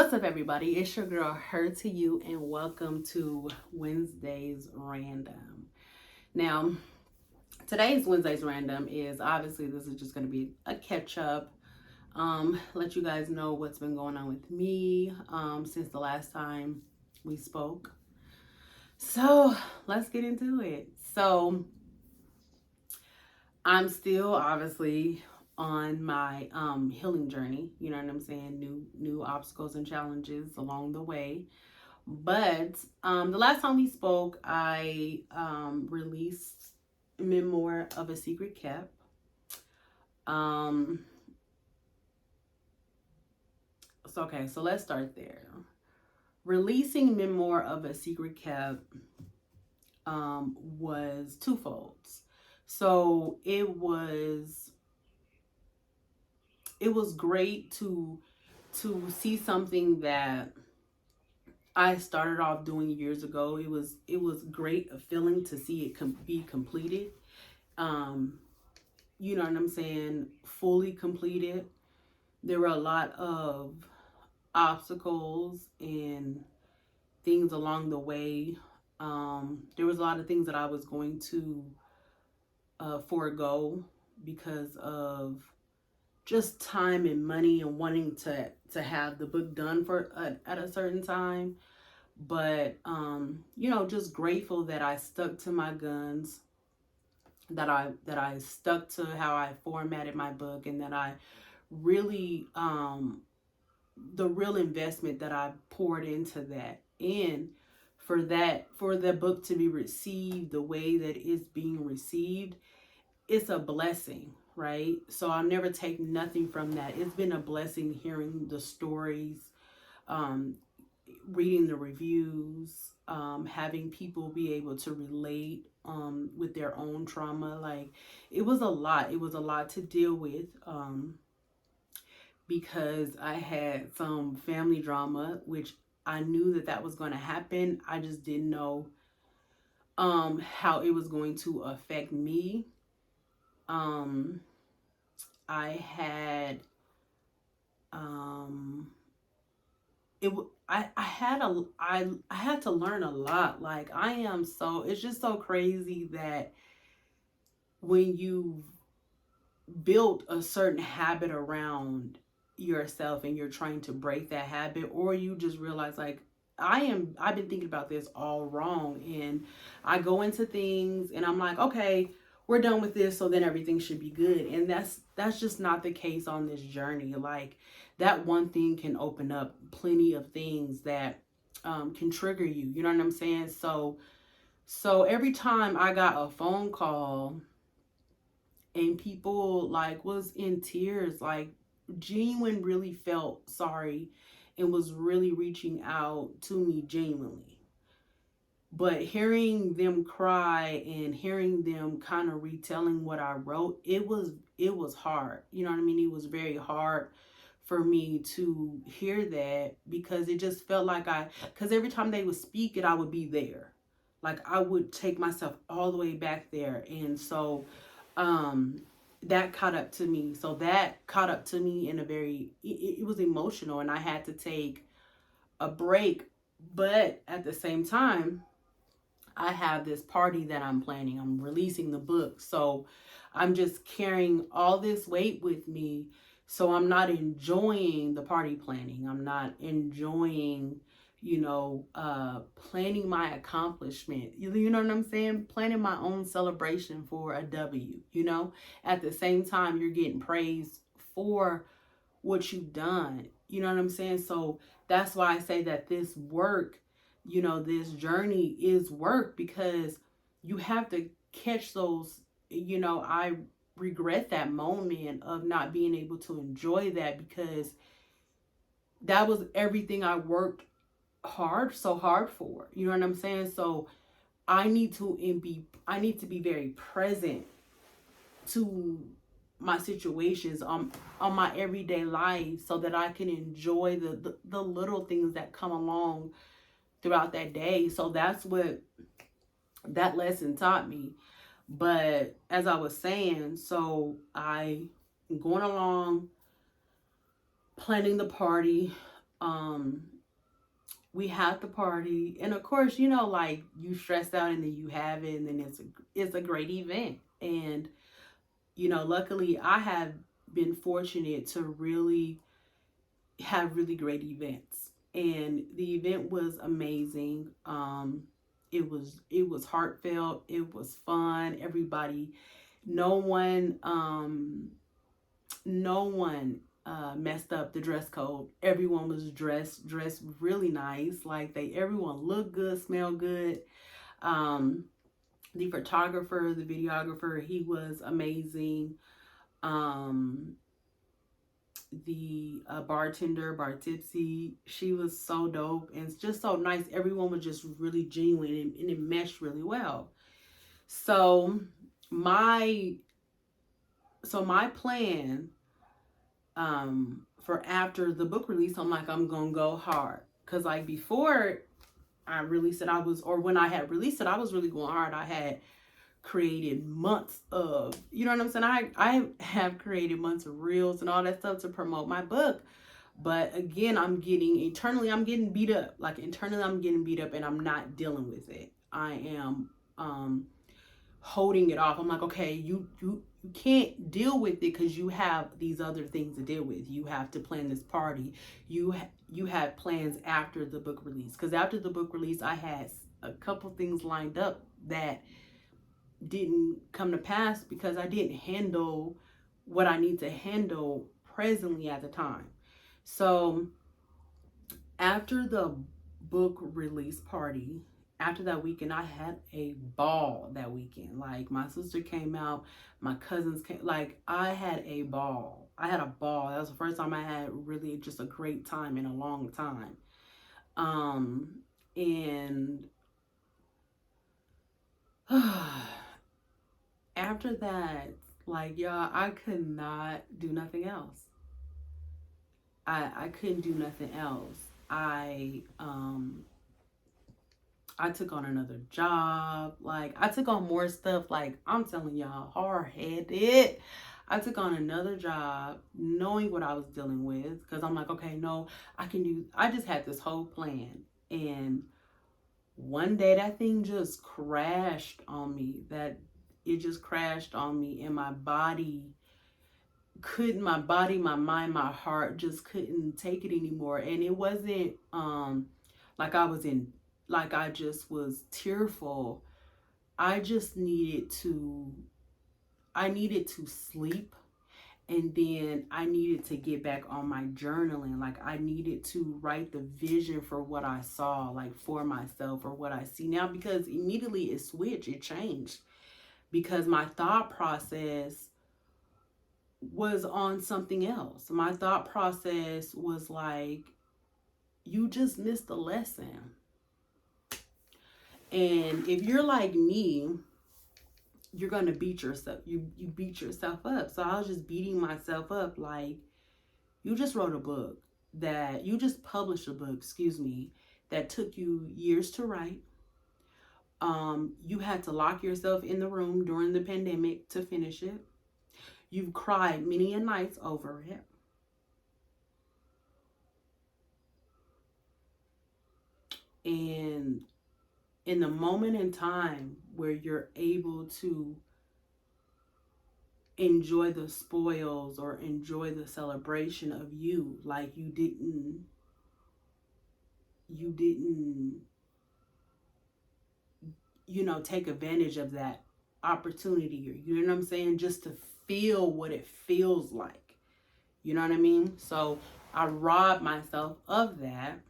What's up, everybody? It's your girl, Her to You, and welcome to Wednesday's Random. Now, today's Wednesday's Random is obviously this is just going to be a catch up. Let you guys know what's been going on with me since the last time we spoke. So, let's get into it. So, I'm still obviously on my healing journey. You know what I'm saying? New obstacles and challenges along the way. But the last time we spoke, I released Memoir of a Secret Kept. So okay, so let's start there. Releasing Memoir of a Secret Kept was twofold. So it was great to see something that I started off doing years ago. It was great a feeling to see it be completed. You know what I'm saying? Fully completed. There were a lot of obstacles and things along the way. There was a lot of things that I was going to forego because of just time and money and wanting to have the book done for at a certain time. But you know, just grateful that I stuck to my guns, that I stuck to how I formatted my book, and that I really the real investment that I poured into that, and for the book to be received the way that it's being received, it's a blessing, right? So I'll never take nothing from that. It's been a blessing hearing the stories, reading the reviews, having people be able to relate with their own trauma. Like, it was a lot. It was a lot to deal with because I had some family drama, which I knew that was going to happen. I just didn't know how it was going to affect me. I had I had to learn a lot. Like, it's just so crazy that when you built a certain habit around yourself and you're trying to break that habit, or you just realize, like, I've been thinking about this all wrong, and I go into things and I'm like, okay, we're done with this, so then everything should be good. And that's just not the case on this journey. Like, that one thing can open up plenty of things that can trigger you. You know what I'm saying? So every time I got a phone call and people like was in tears, like genuine, really felt sorry and was really reaching out to me genuinely. But hearing them cry and hearing them kind of retelling what I wrote, it was hard. You know what I mean? It was very hard for me to hear that, because it just felt like because every time they would speak it, I would be there. Like, I would take myself all the way back there. And so that caught up to me. So that caught up to me in a very, it was emotional, and I had to take a break. But at the same time, I have this party that I'm planning. I'm releasing the book. So I'm just carrying all this weight with me. So I'm not enjoying the party planning. I'm not enjoying, planning my accomplishment. You know what I'm saying? Planning my own celebration for a W, At the same time, you're getting praised for what you've done. You know what I'm saying? So that's why I say that this work, this journey is work, because you have to catch those, I regret that moment of not being able to enjoy that, because that was everything I worked so hard for. You know what I'm saying? So I need to be very present to my situations on my everyday life, so that I can enjoy the little things that come along throughout that day. So that's what that lesson taught me. But as I was saying, so I going along, planning the party, Um, we had the party, and of course, you know, like you stressed out, and then you have it, and then it's a great event. And you know, luckily, I have been fortunate to really have really great events, and the event was amazing. It was heartfelt. It was fun. Everybody, no one, no one messed up the dress code. Everyone was dressed really nice. Like everyone looked good, smelled good. Um, the photographer, the videographer, he was amazing. Um, the bartender, Bar Tipsy, she was so dope and just so nice. Everyone was just really genuine, and it meshed really well. So my my plan for after the book release, I'm like, I'm gonna go hard. Cause like before I released it, I was, or when I had released it, I was really going hard. I had created months of, you know what I'm saying? I have created months of reels and all that stuff to promote my book. But again, I'm getting beat up. Like internally I'm getting beat up, and I'm not dealing with it. I am holding it off. I'm like, okay, you can't deal with it because you have these other things to deal with. You have to plan this party. You have plans after the book release, because after the book release I had a couple things lined up that didn't come to pass because I didn't handle what I need to handle presently at the time. So after the book release party, after that weekend, I had a ball that weekend. Like my sister came out, my cousins came, like I had a ball. I had a ball. That was the first time I had really just a great time in a long time. And after that, like y'all, I could not do nothing else. I couldn't do nothing else. I took on another job. Like I took on more stuff. Like I'm telling y'all, hard headed. I took on another job knowing what I was dealing with, because I'm like, okay, no, I can do. I just had this whole plan, and one day that thing just crashed on me. That it just crashed on me, and my body couldn't. My body, my mind, my heart just couldn't take it anymore. And it wasn't like I was in, like I just was tearful. I just needed to sleep, and then I needed to get back on my journaling. Like I needed to write the vision for what I saw, like for myself, or what I see now, because immediately it changed, because my thought process was on something else. My thought process was like, you just missed a lesson. And if you're like me, you're gonna beat yourself. You beat yourself up. So I was just beating myself up, like, you just wrote a book, that you just published a book, excuse me, that took you years to write. You had to lock yourself in the room during the pandemic to finish it. You've cried many a nights over it. And in the moment in time where you're able to enjoy the spoils or enjoy the celebration of you, like you didn't take advantage of that opportunity, or you know what I'm saying, just to feel what it feels like, you know what I mean. So I robbed myself of that.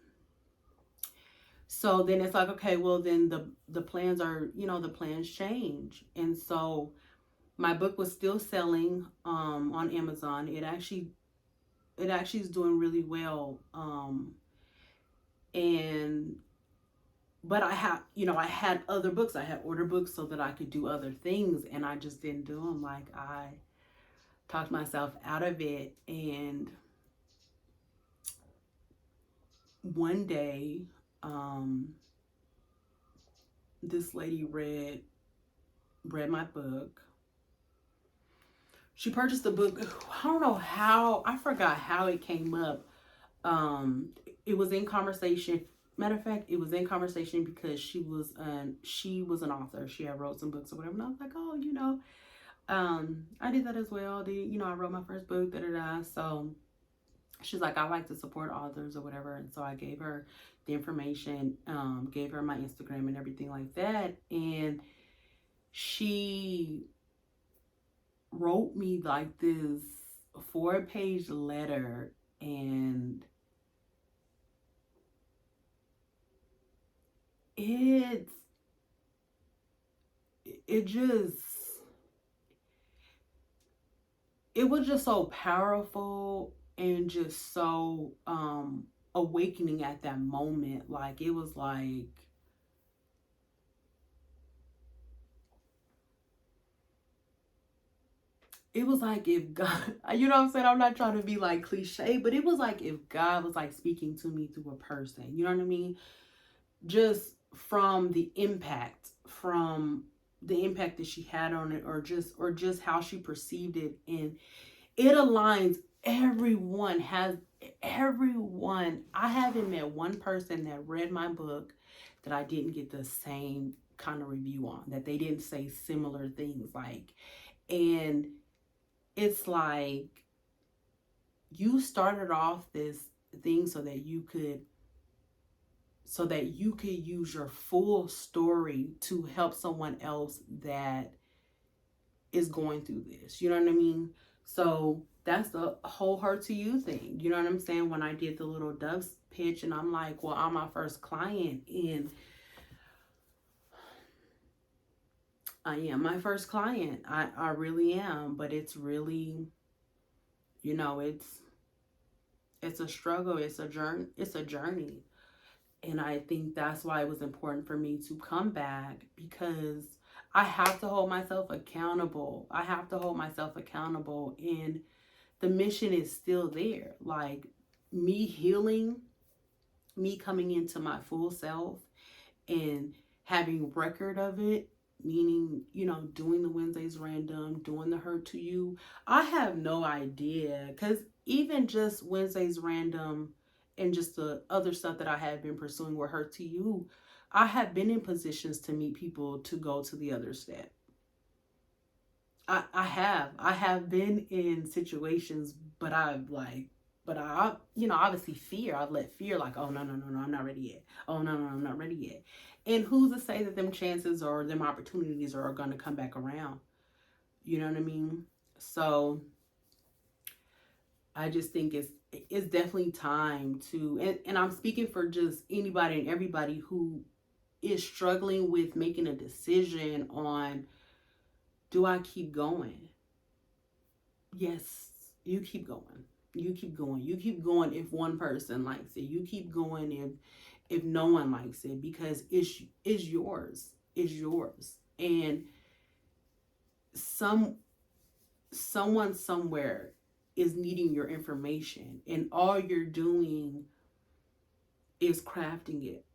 So then it's like, okay, well then the plans are, the plans change. And so my book was still selling on Amazon. It actually is doing really well. And but I had other books. I had order books so that I could do other things, and I just didn't do them. Like I talked myself out of it. And one day, this lady read my book. She purchased the book. I don't know how. I forgot how it came up. it was in conversation. Matter of fact, it was in conversation because she was an author. She had wrote some books or whatever. And I was like, oh, I did that as well. I wrote my first book, da da da. So she's like, I like to support authors or whatever. And so I gave her the information, gave her my Instagram and everything like that. And she wrote me like this 4-page letter, and it was just so powerful and just so awakening at that moment. Like, it was like if God, you know what I'm saying? I'm not trying to be like cliche, but it was like if God was like speaking to me through a person, you know what I mean? Just from the impact that she had on it, or just how she perceived it. And it aligns. Everyone. I haven't met one person that read my book that I didn't get the same kind of review on, that they didn't say similar things. Like, and it's like, you started off this thing so that you could use your full story to help someone else that is going through this. You know what I mean? So that's the whole Her to You thing. You know what I'm saying? When I did the little Doves pitch, and I'm like, well, I'm my first client, and I am my first client. I really am. But it's really, it's a struggle. It's a journey. And I think that's why it was important for me to come back, because I have to hold myself accountable. And the mission is still there. Like, me healing, me coming into my full self and having record of it, meaning, doing the Wednesdays Random, doing the Her to You. I have no idea, because even just Wednesdays Random and just the other stuff that I have been pursuing with Her to You, I have been in positions to meet people to go to the other step. I have been in situations, but I obviously fear. I've let fear, like, oh, no, I'm not ready yet. Oh, no, I'm not ready yet. And who's to say that them chances or them opportunities are going to come back around? You know what I mean? So I just think it's definitely time to, and I'm speaking for just anybody and everybody who is struggling with making a decision on, do I keep going? Yes, you keep going. You keep going. You keep going if one person likes it. You keep going if no one likes it, because it's yours. It's yours. And someone somewhere is needing your information, and all you're doing is crafting it.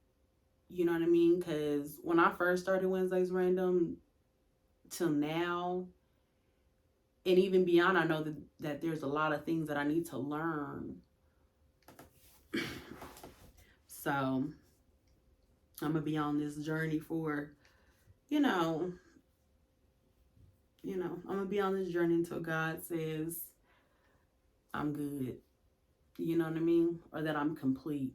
You know what I mean? Because when I first started Wednesdays Random till now, and even beyond, I know that there's a lot of things that I need to learn. So I'm going to be on this journey for, I'm going to be on this journey until God says I'm good. You know what I mean? Or that I'm complete.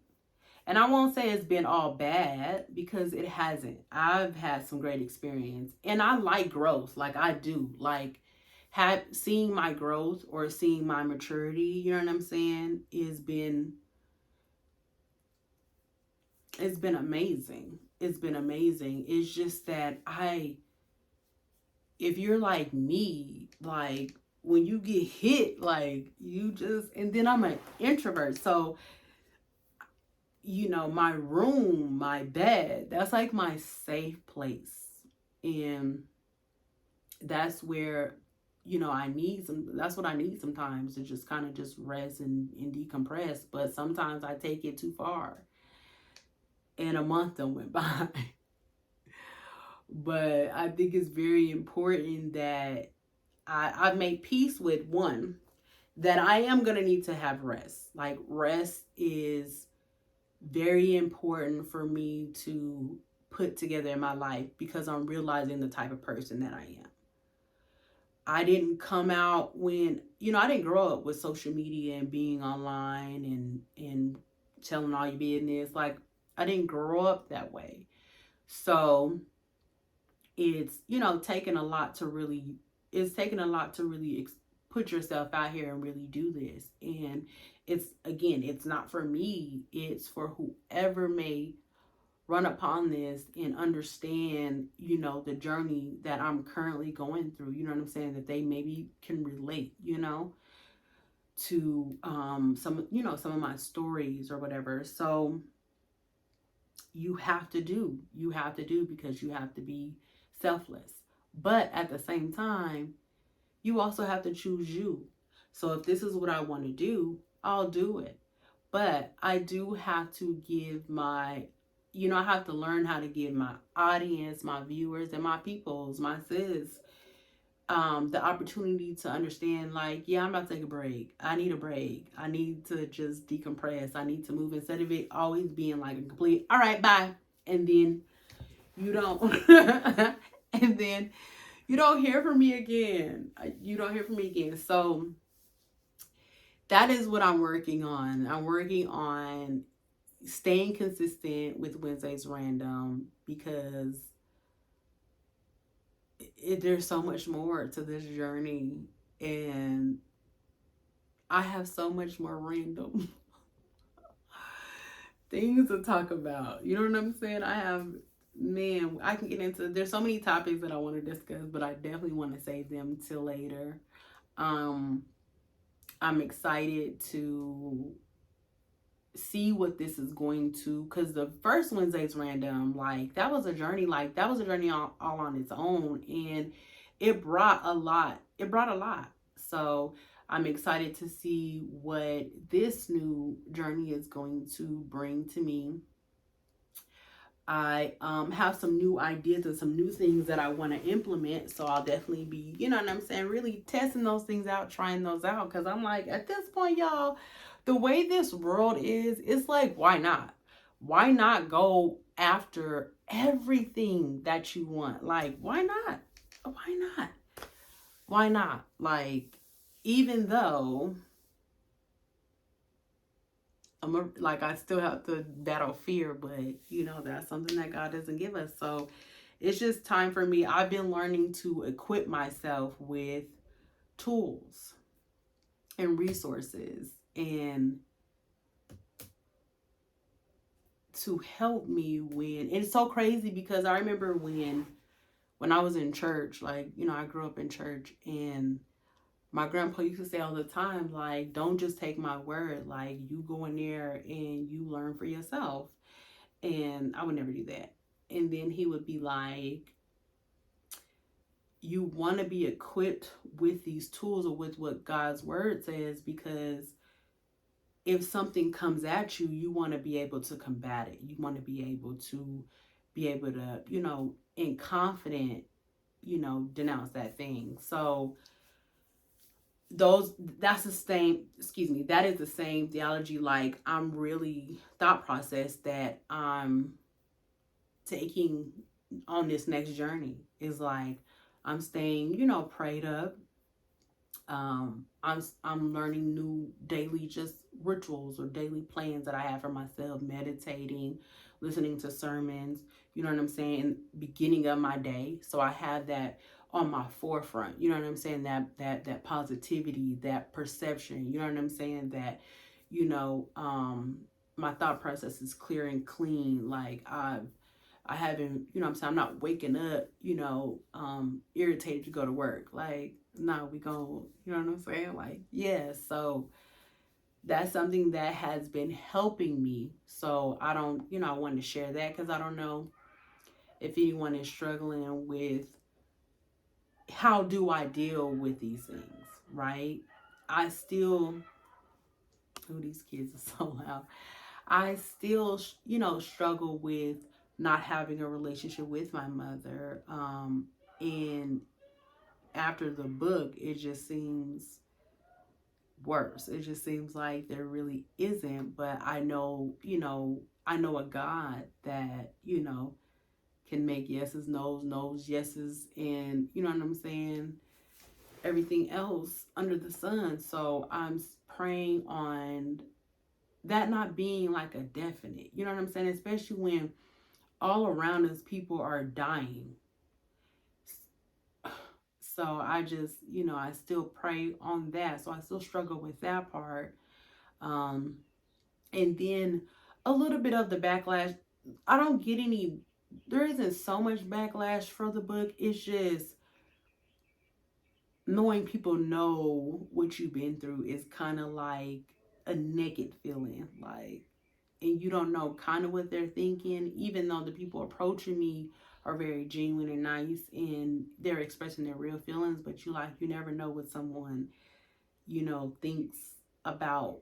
And I won't say it's been all bad, because it hasn't. I've had some great experience, and I like growth. Like, I do. Like, seeing my growth or seeing my maturity, you know what I'm saying, it's been amazing. It's been amazing. It's just that if you're like me, like, when you get hit, like, and then I'm an introvert. So, my room, my bed, that's like my safe place. And that's where, that's what I need sometimes, to just kind of just rest and decompress. But sometimes I take it too far, and a month done went by. But I think it's very important that I make peace with, one, that I am going to need to have rest. Like, rest is very important for me to put together in my life because I'm realizing the type of person that I am. I didn't come out when, I didn't grow up with social media and being online and telling all your business. Like, I didn't grow up that way. So it's, taking a lot to really, it's taking a lot to really put yourself out here and really do this. And it's, again, it's not for me, it's for whoever may run upon this and understand, the journey that I'm currently going through. You know what I'm saying? That they maybe can relate, to some of my stories or whatever. So you have to do because you have to be selfless. But at the same time, you also have to choose you. So if this is what I want to do, I'll do it. But I do have to give I have to learn how to give my audience, my viewers, and my peoples, my sis, the opportunity to understand, like, yeah, I'm about to take a break. I need a break. I need to just decompress. I need to move instead of it always being like a complete, all right, bye. And then you don't, and then you don't hear from me again. You don't hear from me again. So that is what I'm working on. I'm working on staying consistent with Wednesday's Random because there's so much more to this journey, and I have so much more random things to talk about. You know what I'm saying? I can get into, there's so many topics that I want to discuss, but I definitely want to save them till later. I'm excited to see what this is going to, because the first Wednesday's Random, like, that was a journey, all on its own, and it brought a lot. So I'm excited to see what this new journey is going to bring to me. I have some new ideas and some new things that I want to implement. So I'll definitely be, you know what I'm saying, really testing those things out, trying those out. Because I'm like, at this point, y'all, the way this world is, it's like, why not? Why not go after everything that you want? Like, why not? Why not? Why not? Like, even though I still have to battle fear, but that's something that God doesn't give us. So it's just time for me. I've been learning to equip myself with tools and resources and to help me and it's so crazy because I remember when I was in church, like, I grew up in church, and my grandpa used to say all the time, like, don't just take my word. Like, you go in there and you learn for yourself. And I would never do that. And then he would be like, you want to be equipped with these tools or with what God's word says, because if something comes at you, you want to be able to combat it. You want to be able to in confident, denounce that thing. So that is the same theology, like, I'm really thought process that I'm taking on this next journey is like, I'm staying, prayed up. I'm learning new daily just rituals or daily plans that I have for myself, meditating, listening to sermons, you know what I'm saying, beginning of my day. So I have that on my forefront, you know what I'm saying, that positivity, that perception, you know what I'm saying, that, my thought process is clear and clean. Like, I haven't, I'm saying, I'm not waking up, irritated to go to work. Like, no, we gon', you know what I'm saying? Like, yeah, so that's something that has been helping me. So I don't, I wanted to share that because I don't know if anyone is struggling with how do I deal with these things, right? I still, these kids are so loud. I still, struggle with not having a relationship with my mother. And after the book, it just seems, worse. It just seems like there really isn't. But I know, I know a God that, can make yeses, no's, no's, yeses, and you know what I'm saying? Everything else under the sun. So I'm praying on that not being like a definite. You know what I'm saying? Especially when all around us people are dying. So I just, I still pray on that. So I still struggle with that part. And then a little bit of the backlash. I don't get any, there isn't so much backlash for the book. It's just knowing people know what you've been through is kind of like a naked feeling. Like, and you don't know kind of what they're thinking, even though the people approaching me are very genuine and nice and they're expressing their real feelings, but you never know what someone, thinks about,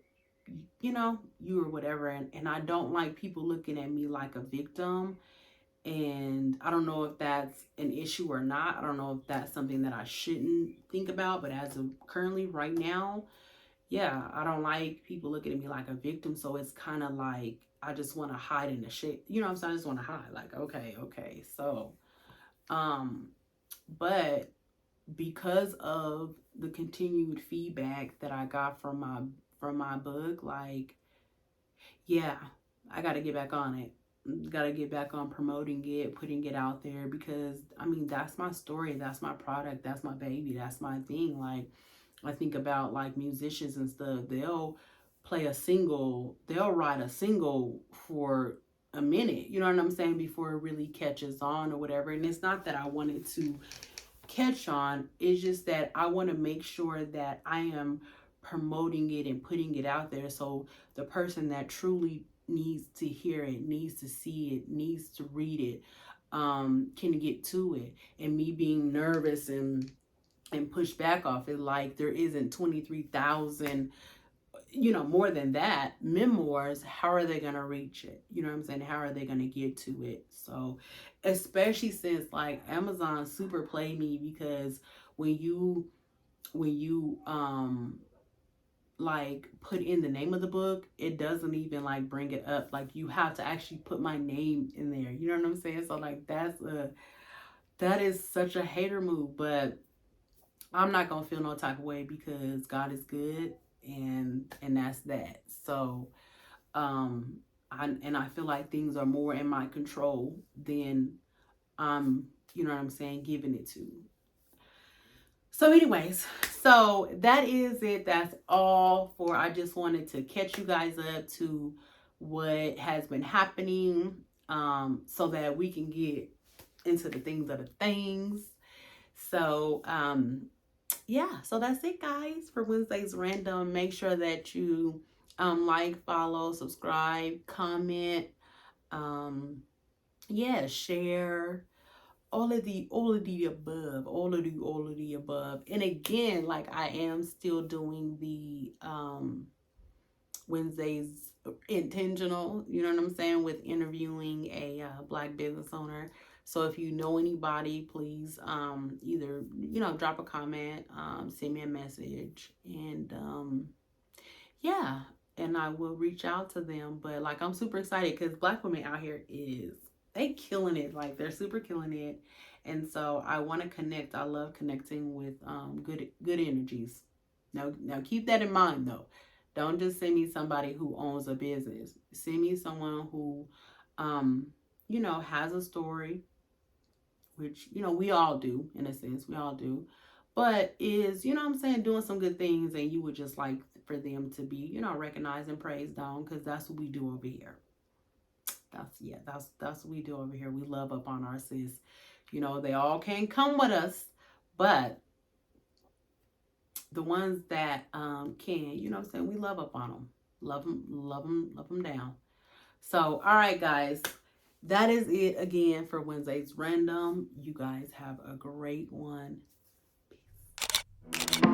you or whatever. And I don't like people looking at me like a victim. And I don't know if that's an issue or not. I don't know if that's something that I shouldn't think about, but as of currently right now, yeah, I don't like people looking at me like a victim. So it's kind of like I just want to hide in the shit. You know what I'm saying? I just want to hide. Like, okay. So, but because of the continued feedback that I got from my book, like, yeah, I got to get back on it. Got to get back on promoting it, putting it out there, because I mean, that's my story, that's my product, that's my baby, that's my thing. Like, I think about like musicians and stuff, they'll play a single, they'll write a single for a minute, you know what I'm saying, before it really catches on or whatever. And it's not that I wanted to catch on, it's just that I want to make sure that I am promoting it and putting it out there, so the person that truly needs to hear it, needs to see it, needs to read it, can get to it. And me being nervous and push back off it, like there isn't 23,000, more than that, memoirs. How are they gonna reach it? You know what I'm saying? How are they gonna get to it? So, especially since like Amazon super played me, because when you like put in the name of the book, it doesn't even like bring it up. Like, you have to actually put my name in there. You know what I'm saying? So like that is such a hater move, but I'm not gonna feel no type of way, because God is good, and that's that. So I feel like things are more in my control than you know what I'm saying, giving it to. So anyways, so that is it. That's all for, I just wanted to catch you guys up to what has been happening, so that we can get into the things of the things. So yeah, so that's it, guys, for Wednesday's Random. Make sure that you like, follow, subscribe, comment, yeah, share, all of the above. And again, like, I am still doing the Wednesdays intentional, you know what I'm saying, with interviewing a Black business owner. So if you know anybody, please either, drop a comment, send me a message, and yeah, and I will reach out to them. But like, I'm super excited because Black women out here they killing it. Like, they're super killing it. And so I want to connect. I love connecting with good energies. Now keep that in mind though. Don't just send me somebody who owns a business. Send me someone who has a story, which, we all do, in a sense, we all do, but is, doing some good things, and you would just like for them to be, recognized and praised on, because that's what we do over here. That's what we do over here. We love up on our sis. They all can't come with us, but the ones that can, we love up on them. Love them down. So, all right, guys. That is it again for Wednesday's Random. You guys have a great one. Peace.